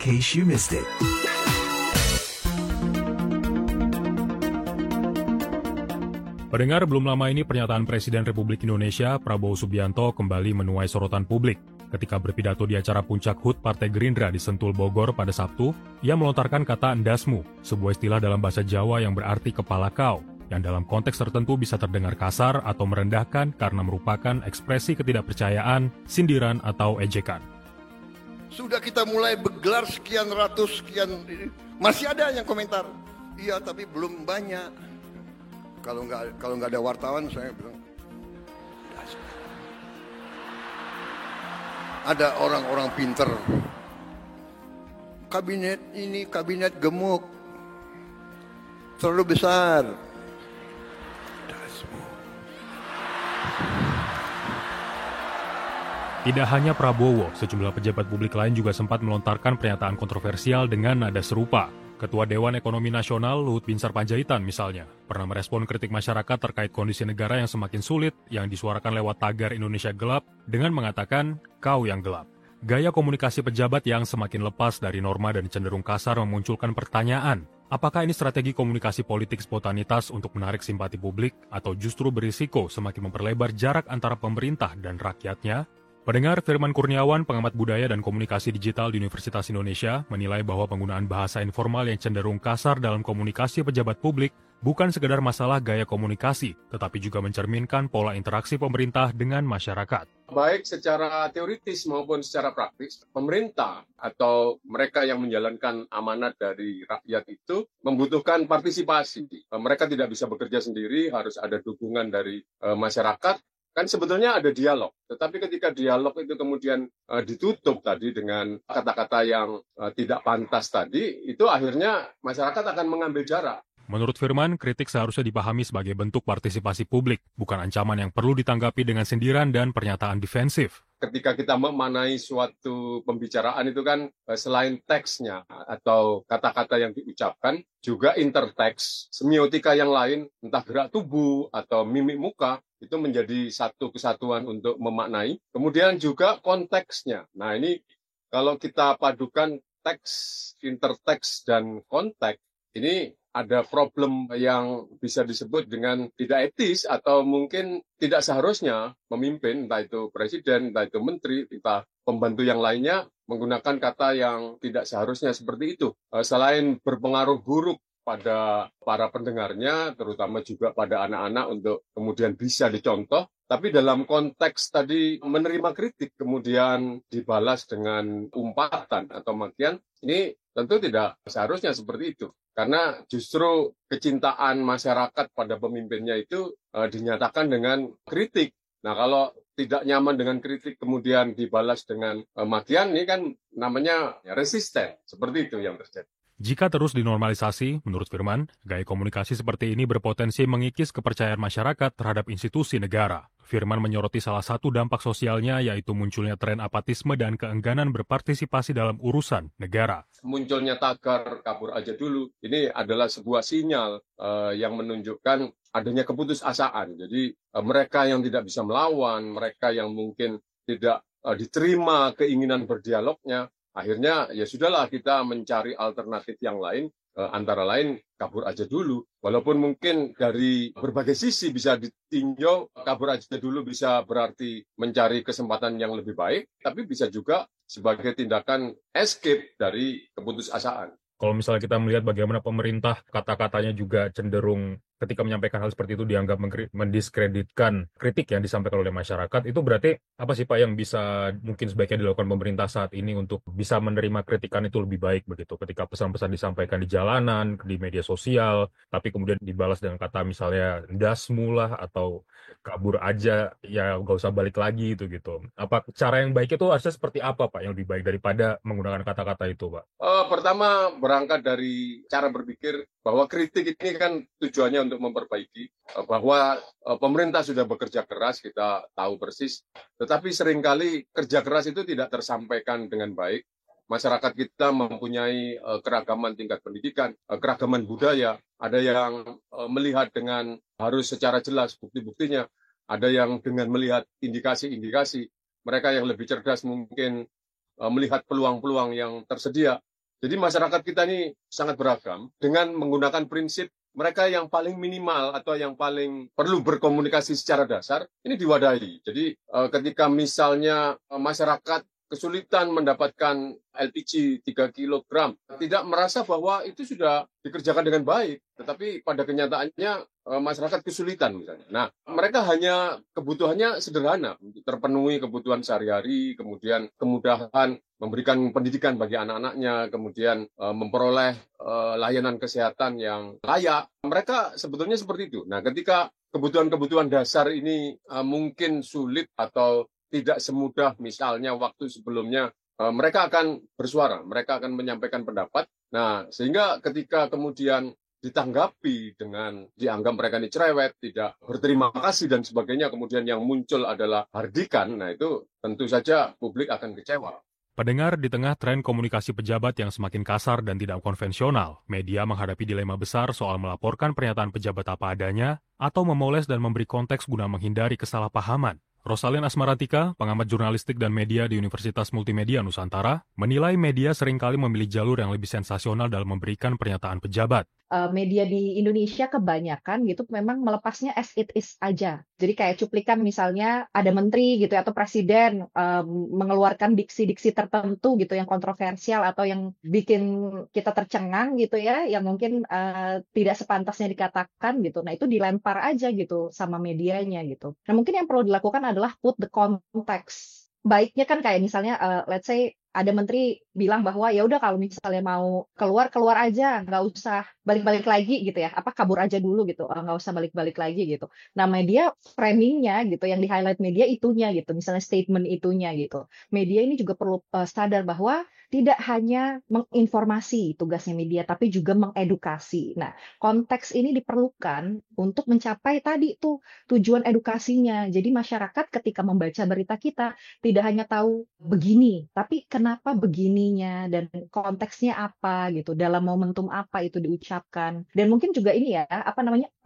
case you missed it. Pendengar, belum lama ini pernyataan Presiden Republik Indonesia Prabowo Subianto kembali menuai sorotan publik. Ketika berpidato di acara puncak HUT Partai Gerindra di Sentul, Bogor pada Sabtu, ia melontarkan kata endasmu, sebuah istilah dalam bahasa Jawa yang berarti kepala kau, yang dalam konteks tertentu bisa terdengar kasar atau merendahkan karena merupakan ekspresi ketidakpercayaan, sindiran, atau ejekan. Sudah kita mulai bergelar sekian ratus, masih ada yang komentar. Iya, tapi belum banyak. Kalau nggak ada wartawan, saya bilang, ada orang-orang pinter. Kabinet ini kabinet gemuk, terlalu besar. Tidak hanya Prabowo, sejumlah pejabat publik lain juga sempat melontarkan pernyataan kontroversial dengan nada serupa. Ketua Dewan Ekonomi Nasional Luhut Binsar Panjaitan misalnya, pernah merespon kritik masyarakat terkait kondisi negara yang semakin sulit yang disuarakan lewat tagar Indonesia Gelap dengan mengatakan, kau yang gelap. Gaya komunikasi pejabat yang semakin lepas dari norma dan cenderung kasar memunculkan pertanyaan, apakah ini strategi komunikasi politik spontanitas untuk menarik simpati publik atau justru berisiko semakin memperlebar jarak antara pemerintah dan rakyatnya? Pendengar, Firman Kurniawan, pengamat budaya dan komunikasi digital di Universitas Indonesia, menilai bahwa penggunaan bahasa informal yang cenderung kasar dalam komunikasi pejabat publik bukan sekedar masalah gaya komunikasi, tetapi juga mencerminkan pola interaksi pemerintah dengan masyarakat. Baik secara teoritis maupun secara praktis, pemerintah atau mereka yang menjalankan amanat dari rakyat itu membutuhkan partisipasi. Mereka tidak bisa bekerja sendiri, harus ada dukungan dari masyarakat. Kan sebetulnya ada dialog, tetapi ketika dialog itu kemudian ditutup tadi dengan kata-kata yang tidak pantas tadi, itu akhirnya masyarakat akan mengambil jarak. Menurut Firman, kritik seharusnya dipahami sebagai bentuk partisipasi publik, bukan ancaman yang perlu ditanggapi dengan sindiran dan pernyataan defensif. Ketika kita memanai suatu pembicaraan itu kan selain teksnya atau kata-kata yang diucapkan, juga interteks, semiotika yang lain, entah gerak tubuh atau mimik muka, itu menjadi satu kesatuan untuk memaknai. Kemudian juga konteksnya. Nah ini kalau kita padukan teks, interteks, dan konteks, ini ada problem yang bisa disebut dengan tidak etis atau mungkin tidak seharusnya memimpin, entah itu presiden, entah itu menteri, entah pembantu yang lainnya, menggunakan kata yang tidak seharusnya seperti itu. Selain berpengaruh buruk pada para pendengarnya, terutama juga pada anak-anak untuk kemudian bisa dicontoh, tapi dalam konteks tadi menerima kritik, kemudian dibalas dengan umpatan atau makian, ini tentu tidak seharusnya seperti itu. Karena justru kecintaan masyarakat pada pemimpinnya itu dinyatakan dengan kritik. Nah kalau tidak nyaman dengan kritik kemudian dibalas dengan makian, ini kan namanya resisten. Seperti itu yang terjadi. Jika terus dinormalisasi, menurut Firman, gaya komunikasi seperti ini berpotensi mengikis kepercayaan masyarakat terhadap institusi negara. Firman menyoroti salah satu dampak sosialnya yaitu munculnya tren apatisme dan keengganan berpartisipasi dalam urusan negara. Munculnya tagar kabur aja dulu, ini adalah sebuah sinyal yang menunjukkan adanya keputusasaan. Jadi mereka yang tidak bisa melawan, mereka yang mungkin tidak diterima keinginan berdialognya, akhirnya ya sudahlah kita mencari alternatif yang lain, antara lain kabur aja dulu. Walaupun mungkin dari berbagai sisi bisa ditinjau, kabur aja dulu bisa berarti mencari kesempatan yang lebih baik, tapi bisa juga sebagai tindakan escape dari keputusasaan. Kalau misalnya kita melihat bagaimana pemerintah kata-katanya juga cenderung ketika menyampaikan hal seperti itu dianggap mendiskreditkan kritik yang disampaikan oleh masyarakat, itu berarti apa sih Pak yang bisa mungkin sebaiknya dilakukan pemerintah saat ini untuk bisa menerima kritikan itu lebih baik begitu ketika pesan-pesan disampaikan di jalanan, di media sosial, tapi kemudian dibalas dengan kata misalnya dasmu lah atau kabur aja, ya nggak usah balik lagi itu gitu. Apa cara yang baik itu harusnya seperti apa Pak yang lebih baik daripada menggunakan kata-kata itu Pak? Pertama berangkat dari cara berpikir bahwa kritik ini kan tujuannya untuk memperbaiki, bahwa pemerintah sudah bekerja keras, kita tahu persis, tetapi seringkali kerja keras itu tidak tersampaikan dengan baik. Masyarakat kita mempunyai keragaman tingkat pendidikan, keragaman budaya, ada yang melihat dengan harus secara jelas bukti-buktinya, ada yang dengan melihat indikasi-indikasi, mereka yang lebih cerdas mungkin melihat peluang-peluang yang tersedia, Jadi masyarakat kita ini sangat beragam dengan menggunakan prinsip mereka yang paling minimal atau yang paling perlu berkomunikasi secara dasar ini diwadahi. Jadi ketika misalnya masyarakat kesulitan mendapatkan LPG 3 kg, tidak merasa bahwa itu sudah dikerjakan dengan baik, tetapi pada kenyataannya masyarakat kesulitan misalnya. Nah, mereka hanya kebutuhannya sederhana, untuk terpenuhi kebutuhan sehari-hari, kemudian kemudahan memberikan pendidikan bagi anak-anaknya, kemudian memperoleh layanan kesehatan yang layak. Mereka sebetulnya seperti itu. Nah, ketika kebutuhan-kebutuhan dasar ini mungkin sulit atau tidak semudah misalnya waktu sebelumnya, mereka akan bersuara, mereka akan menyampaikan pendapat. Nah, sehingga ketika kemudian ditanggapi dengan dianggap mereka ini cerewet, tidak berterima kasih dan sebagainya, kemudian yang muncul adalah hardikan, nah itu tentu saja publik akan kecewa. Pendengar, di tengah tren komunikasi pejabat yang semakin kasar dan tidak konvensional, media menghadapi dilema besar soal melaporkan pernyataan pejabat apa adanya atau memoles dan memberi konteks guna menghindari kesalahpahaman. Rosalyn Asmaratika, pengamat jurnalistik dan media di Universitas Multimedia Nusantara, menilai media seringkali memilih jalur yang lebih sensasional dalam memberikan pernyataan pejabat. Media di Indonesia kebanyakan gitu memang melepasnya as it is aja. Jadi kayak cuplikan misalnya ada menteri gitu atau presiden mengeluarkan diksi-diksi tertentu gitu yang kontroversial atau yang bikin kita tercengang gitu ya, yang mungkin tidak sepantasnya dikatakan gitu. Nah, itu dilempar aja gitu sama medianya gitu. Nah, mungkin yang perlu dilakukan adalah put the context. Baiknya kan kayak misalnya let's say ada menteri bilang bahwa ya udah kalau misalnya mau keluar aja, nggak usah balik-balik lagi gitu ya, apa kabur aja dulu gitu, nggak usah balik-balik lagi gitu. Nah, media framingnya gitu, yang di highlight media itunya gitu, misalnya statement itunya gitu. Media ini juga perlu sadar bahwa tidak hanya menginformasi tugasnya media, tapi juga mengedukasi. Nah, konteks ini diperlukan untuk mencapai tadi tuh tujuan edukasinya. Jadi masyarakat ketika membaca berita kita tidak hanya tahu begini, tapi kenapa begininya dan konteksnya apa gitu, dalam momentum apa itu diucapkan. Dan mungkin juga ini ya,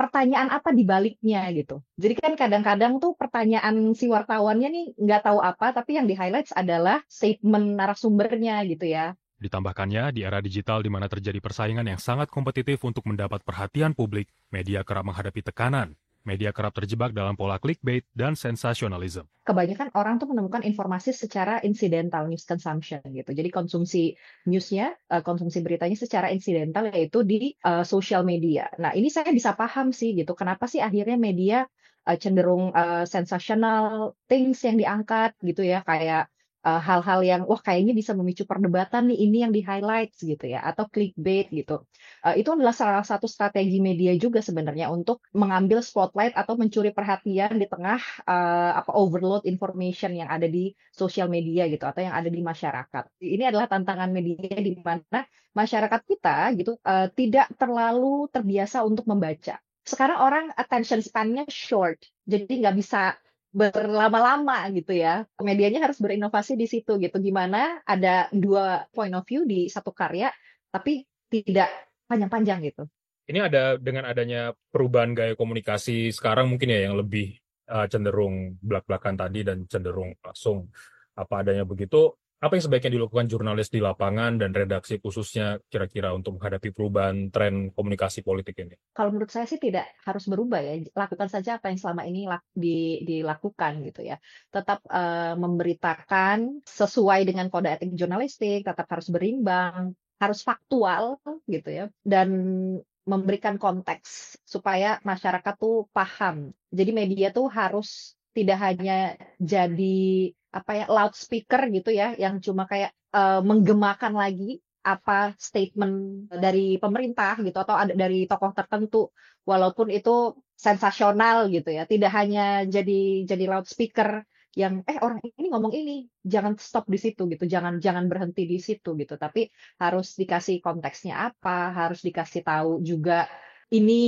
pertanyaan apa di baliknya gitu. Jadi kan kadang-kadang tuh pertanyaan si wartawannya nih nggak tahu apa, tapi yang di-highlights adalah statement narasumbernya gitu ya. Ditambahkannya, di era digital di mana terjadi persaingan yang sangat kompetitif untuk mendapat perhatian publik, media kerap menghadapi tekanan. Media kerap terjebak dalam pola clickbait dan sensasionalism. Kebanyakan orang tuh menemukan informasi secara incidental news consumption gitu. Jadi konsumsi newsnya, konsumsi beritanya secara incidental yaitu di social media. Nah, ini saya bisa paham sih gitu. Kenapa sih akhirnya media cenderung sensational things yang diangkat gitu ya, kayak hal-hal yang wah kayaknya bisa memicu perdebatan nih, ini yang di-highlights gitu ya, atau clickbait gitu. Itu adalah salah satu strategi media juga sebenarnya untuk mengambil spotlight atau mencuri perhatian di tengah overload information yang ada di sosial media gitu, atau yang ada di masyarakat. Ini adalah tantangan media di mana masyarakat kita gitu tidak terlalu terbiasa untuk membaca. Sekarang orang attention span-nya short, jadi nggak bisa berlama-lama gitu ya. Medianya harus berinovasi di situ gitu. Gimana ada dua point of view di satu karya, tapi tidak panjang-panjang gitu. Ini ada dengan adanya perubahan gaya komunikasi sekarang mungkin ya yang lebih cenderung belak-belakan tadi dan cenderung langsung apa adanya begitu. Apa yang sebaiknya dilakukan jurnalis di lapangan dan redaksi khususnya kira-kira untuk menghadapi perubahan tren komunikasi politik ini? Kalau menurut saya sih tidak harus berubah ya. Lakukan saja apa yang selama ini dilakukan gitu ya. Tetap memberitakan sesuai dengan kode etik jurnalistik, tetap harus berimbang, harus faktual gitu ya. Dan memberikan konteks supaya masyarakat tuh paham. Jadi media tuh harus tidak hanya jadi loudspeaker gitu ya, yang cuma kayak menggemakan lagi apa statement dari pemerintah gitu atau dari tokoh tertentu, walaupun itu sensasional gitu ya. Tidak hanya jadi loudspeaker yang orang ini ngomong ini, jangan stop di situ gitu, jangan berhenti di situ gitu, tapi harus dikasih konteksnya apa, harus dikasih tahu juga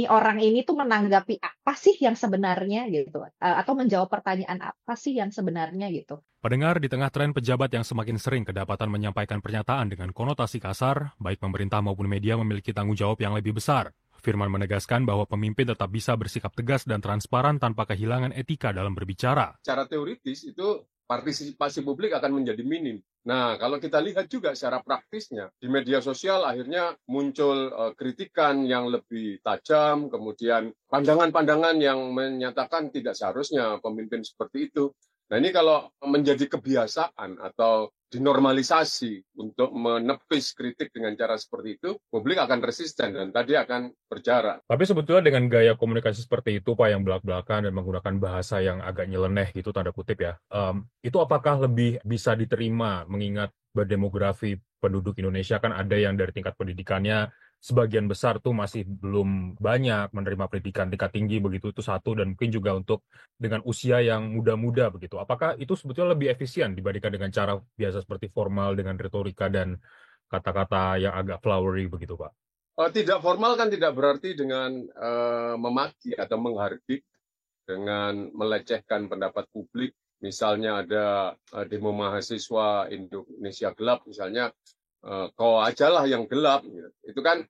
orang ini tuh menanggapi apa sih yang sebenarnya gitu, atau menjawab pertanyaan apa sih yang sebenarnya gitu. Pendengar, di tengah tren pejabat yang semakin sering kedapatan menyampaikan pernyataan dengan konotasi kasar, baik pemerintah maupun media memiliki tanggung jawab yang lebih besar. Firman menegaskan bahwa pemimpin tetap bisa bersikap tegas dan transparan tanpa kehilangan etika dalam berbicara. Secara teoritis itu partisipasi publik akan menjadi minim. Nah, kalau kita lihat juga secara praktisnya, di media sosial akhirnya muncul kritikan yang lebih tajam, kemudian pandangan-pandangan yang menyatakan tidak seharusnya pemimpin seperti itu. Nah, ini kalau menjadi kebiasaan atau dinormalisasi untuk menepis kritik dengan cara seperti itu, publik akan resisten dan tadi akan berjarak. Tapi sebetulnya dengan gaya komunikasi seperti itu, Pak, yang belak-belakan dan menggunakan bahasa yang agak nyeleneh gitu, tanda kutip ya, itu apakah lebih bisa diterima mengingat demografi penduduk Indonesia kan ada yang dari tingkat pendidikannya sebagian besar tuh masih belum banyak menerima pendidikan tingkat tinggi begitu, itu satu, dan mungkin juga untuk dengan usia yang muda-muda begitu. Apakah itu sebetulnya lebih efisien dibandingkan dengan cara biasa seperti formal dengan retorika dan kata-kata yang agak flowery begitu, Pak? Tidak formal kan tidak berarti dengan memaki atau menghardik, dengan melecehkan pendapat publik. Misalnya ada demo mahasiswa Indonesia gelap, misalnya kau ajalah yang gelap. Itu kan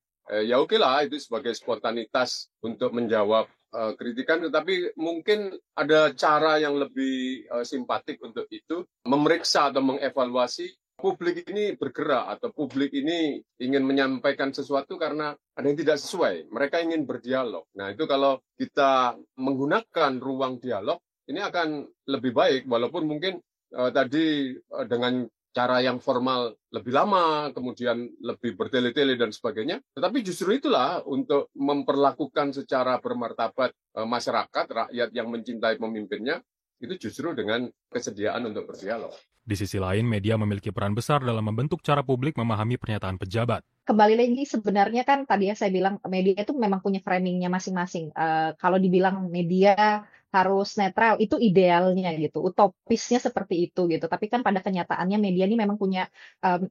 ya oke lah, itu sebagai spontanitas untuk menjawab kritikan, tetapi mungkin ada cara yang lebih simpatik untuk itu, memeriksa atau mengevaluasi publik ini bergerak atau publik ini ingin menyampaikan sesuatu karena ada yang tidak sesuai. Mereka ingin berdialog. Nah, itu kalau kita menggunakan ruang dialog, ini akan lebih baik, walaupun mungkin tadi dengan cara yang formal lebih lama, kemudian lebih bertele-tele dan sebagainya. Tetapi justru itulah untuk memperlakukan secara bermartabat masyarakat, rakyat yang mencintai pemimpinnya, itu justru dengan kesediaan untuk berdialog. Di sisi lain, media memiliki peran besar dalam membentuk cara publik memahami pernyataan pejabat. Kembali lagi sebenarnya kan tadi ya saya bilang media itu memang punya framingnya masing-masing. Kalau dibilang media harus netral itu idealnya gitu, utopisnya seperti itu gitu. Tapi kan pada kenyataannya media ini memang punya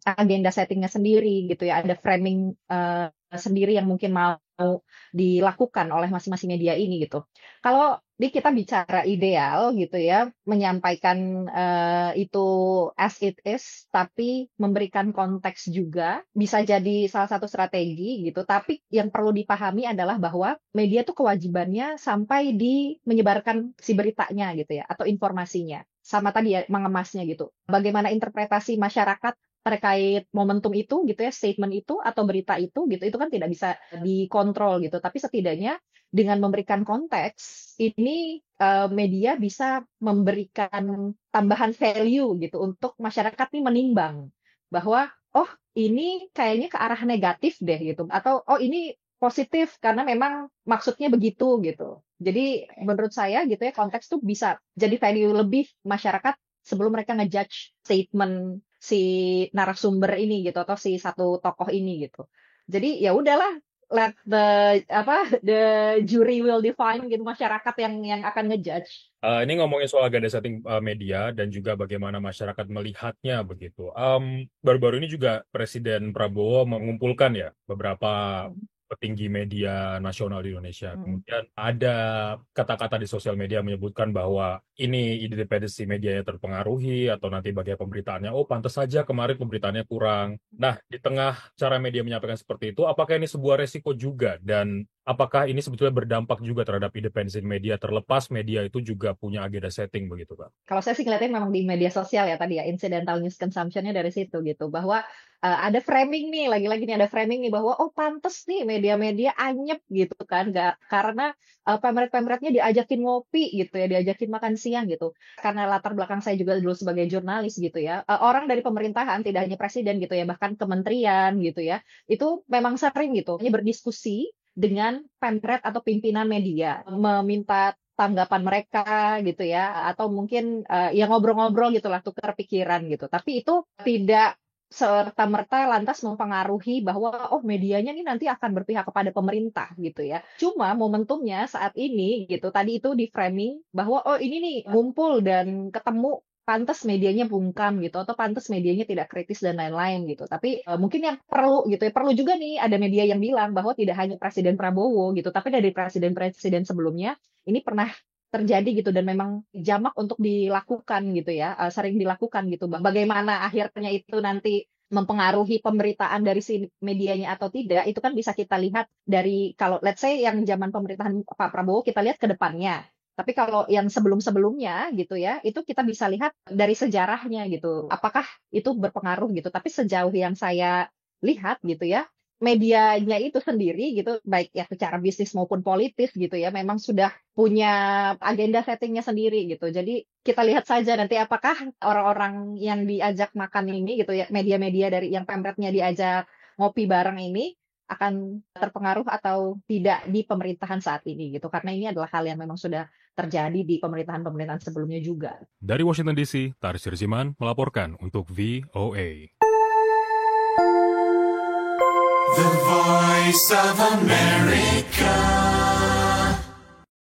agenda settingnya sendiri gitu ya. Ada framing sendiri yang mungkin mau dilakukan oleh masing-masing media ini gitu. Kalau kita bicara ideal gitu ya, menyampaikan itu as it is, tapi memberikan konteks juga bisa jadi salah satu strategi gitu. Tapi yang perlu dipahami adalah bahwa media tuh kewajibannya sampai di menyebarkan si beritanya gitu ya, atau informasinya. Sama tadi ya, mengemasnya gitu. Bagaimana interpretasi masyarakat terkait momentum itu gitu ya, statement itu atau berita itu gitu, itu kan tidak bisa dikontrol gitu. Tapi setidaknya dengan memberikan konteks ini media bisa memberikan tambahan value gitu untuk masyarakat nih menimbang bahwa oh ini kayaknya ke arah negatif deh gitu, atau oh ini positif karena memang maksudnya begitu gitu. Jadi menurut saya gitu ya, konteks tuh bisa jadi value lebih masyarakat sebelum mereka ngejudge statement si narasumber ini gitu atau si satu tokoh ini gitu. Jadi ya udahlah, let the jury will define gitu, masyarakat yang akan ngejudge. Ini ngomongin soal agenda setting media dan juga bagaimana masyarakat melihatnya begitu. Baru-baru ini juga Presiden Prabowo mengumpulkan ya beberapa petinggi media nasional di Indonesia. Kemudian ada kata-kata di sosial media menyebutkan bahwa ini independensi medianya terpengaruhi atau nanti bagaimana pemberitaannya, oh pantas saja kemarin pemberitaannya kurang. Nah, di tengah cara media menyampaikan seperti itu, apakah ini sebuah resiko juga dan apakah ini sebetulnya berdampak juga terhadap independensi media terlepas media itu juga punya agenda setting begitu, Pak? Kalau saya sih ngeliatnya memang di media sosial ya tadi ya, incidental news consumption-nya dari situ gitu, bahwa ada framing nih, lagi-lagi nih ada framing nih bahwa oh pantes nih media-media anyep gitu kan, nggak karena pemret-pemretnya diajakin ngopi gitu ya, diajakin makan siang gitu. Karena latar belakang saya juga dulu sebagai jurnalis gitu ya, orang dari pemerintahan tidak hanya presiden gitu ya, bahkan kementerian gitu ya, itu memang sering gitu, hanya berdiskusi dengan pemret atau pimpinan media, meminta tanggapan mereka gitu ya, atau mungkin ya ngobrol-ngobrol gitulah, tukar pikiran gitu. Tapi itu tidak serta-merta lantas mempengaruhi bahwa oh medianya nih nanti akan berpihak kepada pemerintah gitu ya. Cuma momentumnya saat ini gitu, tadi itu di framing bahwa oh ini nih ngumpul dan ketemu, pantas medianya bungkam gitu, atau pantas medianya tidak kritis dan lain-lain gitu. Tapi mungkin yang perlu gitu ya, perlu juga nih ada media yang bilang bahwa tidak hanya Presiden Prabowo gitu, tapi dari presiden-presiden sebelumnya ini pernah terjadi gitu, dan memang jamak untuk dilakukan gitu ya, sering dilakukan gitu. Bagaimana akhirnya itu nanti mempengaruhi pemberitaan dari si medianya atau tidak, itu kan bisa kita lihat dari kalau let's say yang zaman pemerintahan Pak Prabowo kita lihat ke depannya. Tapi kalau yang sebelum-sebelumnya gitu ya, itu kita bisa lihat dari sejarahnya gitu. Apakah itu berpengaruh gitu. Tapi sejauh yang saya lihat gitu ya, medianya itu sendiri gitu, baik ya secara bisnis maupun politis gitu ya, memang sudah punya agenda settingnya sendiri gitu. Jadi kita lihat saja nanti apakah orang-orang yang diajak makan ini gitu ya, media-media dari yang pemretnya diajak ngopi bareng ini akan terpengaruh atau tidak di pemerintahan saat ini gitu. Karena ini adalah hal yang memang sudah terjadi di pemerintahan-pemerintahan sebelumnya juga. Dari Washington DC, Taris Sirziman melaporkan untuk VOA. The Voice of America.